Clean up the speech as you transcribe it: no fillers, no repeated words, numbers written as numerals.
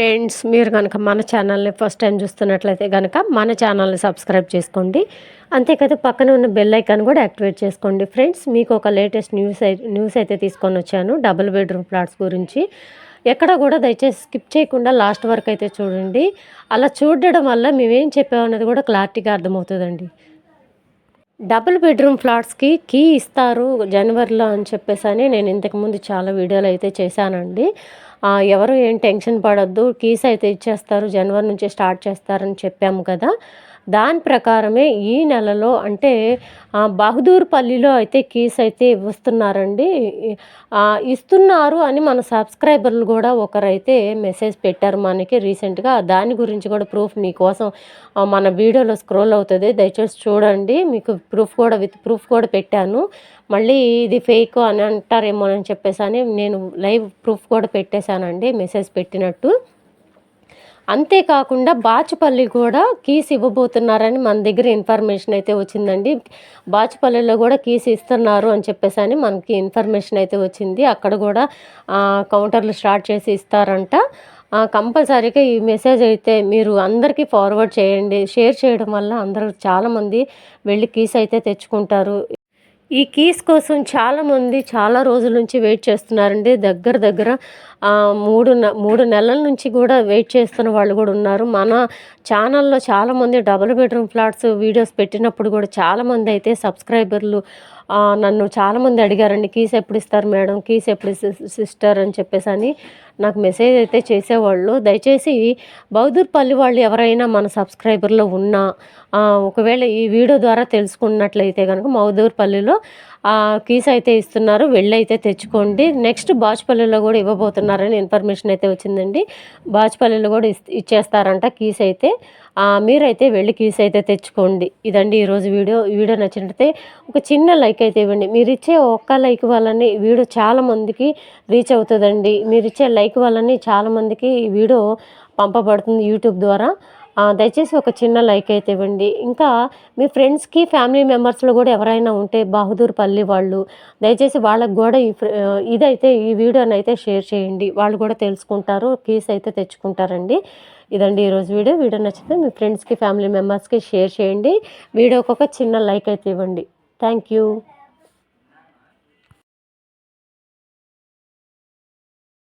Friends, మీరు కనుక మన ఛానల్ని ఫస్ట్ టైం చూస్తున్నట్లయితే కనుక మన ఛానల్ని సబ్స్క్రైబ్ చేసుకోండి. అంతే కదా, పక్కన ఉన్న బెల్ ఐకాన్ కూడా యాక్టివేట్ చేసుకోండి. ఫ్రెండ్స్, మీకు ఒక లేటెస్ట్ న్యూస్ అయితే తీసుకొని వచ్చాను డబుల్ బెడ్రూమ్ ఫ్లాట్స్ గురించి. ఎక్కడ కూడా దయచేసి స్కిప్ చేయకుండా లాస్ట్ వరకు అయితే చూడండి. అలా చూడడం వల్ల మేమేం చెప్పామన్నది కూడా క్లారిటీగా అర్థమవుతుందండి. డబుల్ బెడ్రూమ్ ఫ్లాట్స్కి కీ ఇస్తారు జనవరిలో అని చెప్పేసి నేను ఇంతకుముందు చాలా వీడియోలు అయితే చేశానండి. ఎవరు ఏం టెన్షన్ పడొద్దు, కీస్ అయితే ఇచ్చేస్తారు, జనవరి నుంచే స్టార్ట్ చేస్తారని చెప్పాము కదా. దాని ప్రకారమే ఈ నెలలో అంటే బహదూర్పల్లిలో అయితే కీస్ అయితే ఇస్తున్నారండి. ఇస్తున్నారు అని మన సబ్స్క్రైబర్లు కూడా ఒకరైతే మెసేజ్ పెట్టారు మనకి రీసెంట్గా. దాని గురించి కూడా ప్రూఫ్ మీకోసం మన వీడియోలో స్క్రోల్ అవుతుంది, దయచేసి చూడండి. మీకు విత్ ప్రూఫ్ కూడా పెట్టాను. మళ్ళీ ఇది ఫేక్ అని అంటారేమో అని చెప్పేసి నేను లైవ్ ప్రూఫ్ కూడా పెట్టేశానండి, మెసేజ్ పెట్టినట్టు. అంతేకాకుండా బాచుపల్లి కూడా కీస్ ఇవ్వబోతున్నారని మన దగ్గర ఇన్ఫర్మేషన్ అయితే వచ్చిందండి. బాచుపల్లిలో కూడా కీస్ ఇస్తున్నారు అని చెప్పేసి మనకి ఇన్ఫర్మేషన్ అయితే వచ్చింది. అక్కడ కూడా కౌంటర్లు స్టార్ట్ చేసి ఇస్తారంట. కంపల్సరీగా ఈ మెసేజ్ అయితే మీరు అందరికీ ఫార్వర్డ్ చేయండి. షేర్ చేయడం వల్ల అందరూ చాలామంది వెళ్ళి కీస్ అయితే తెచ్చుకుంటారు. ఈ కీస్ కోసం చాలామంది చాలా రోజుల నుంచి వెయిట్ చేస్తున్నారండి. దగ్గర మూడు నెలల నుంచి కూడా వెయిట్ చేస్తున్న వాళ్ళు కూడా ఉన్నారు. మన ఛానల్లో చాలామంది డబుల్ బెడ్రూమ్ ఫ్లాట్స్ వీడియోస్ పెట్టినప్పుడు కూడా చాలామంది అయితే సబ్స్క్రైబర్లు నన్ను చాలామంది అడిగారండి, కీస్ ఎప్పుడు ఇస్తారు మేడం, కీస్ ఎప్పుడు సిస్టర్ అని చెప్పేసి నాకు మెసేజ్ అయితే చేసేవాళ్ళు. దయచేసి బహదూర్పల్లి వాళ్ళు ఎవరైనా మన సబ్స్క్రైబర్లో ఉన్నా ఒకవేళ ఈ వీడియో ద్వారా తెలుసుకున్నట్లయితే కనుక బహదూర్పల్లిలో కీస్ అయితే ఇస్తున్నారు, వెళ్ళైతే తెచ్చుకోండి. నెక్స్ట్ బాచుపల్లిలో కూడా ఇవ్వబోతున్నారని ఇన్ఫర్మేషన్ అయితే వచ్చిందండి. బాచుపల్లిలో కూడా ఇచ్చేస్తారంట కీస్ అయితే. మీరైతే వెళ్ళి కీస్ అయితే తెచ్చుకోండి. ఇదండి ఈరోజు వీడియో. ఈ వీడియో నచ్చినట్లయితే ఒక చిన్న లైక్ అయితే ఇవ్వండి. మీరు ఇచ్చే ఒక్క లైక్ వల్లనే ఈ వీడియో చాలామందికి రీచ్ అవుతుందండి. మీరు ఇచ్చే లైక్ వల్లనే చాలామందికి ఈ వీడియో పంపబడుతుంది యూట్యూబ్ ద్వారా. దయచేసి ఒక చిన్న లైక్ అయితే ఇవ్వండి. ఇంకా మీ ఫ్రెండ్స్కి ఫ్యామిలీ మెంబర్స్లో కూడా ఎవరైనా ఉంటే బహదూర్పల్లి వాళ్ళు, దయచేసి వాళ్ళకు కూడా ఈ వీడియోని అయితే షేర్ చేయండి. వాళ్ళు కూడా తెలుసుకుంటారు, కీస్ అయితే తెచ్చుకుంటారండి. ఇదండి ఈరోజు వీడియో నచ్చితే మీ ఫ్రెండ్స్కి ఫ్యామిలీ మెంబర్స్కి షేర్ చేయండి. వీడియోకి ఒక చిన్న లైక్ అయితే ఇవ్వండి. Thank you.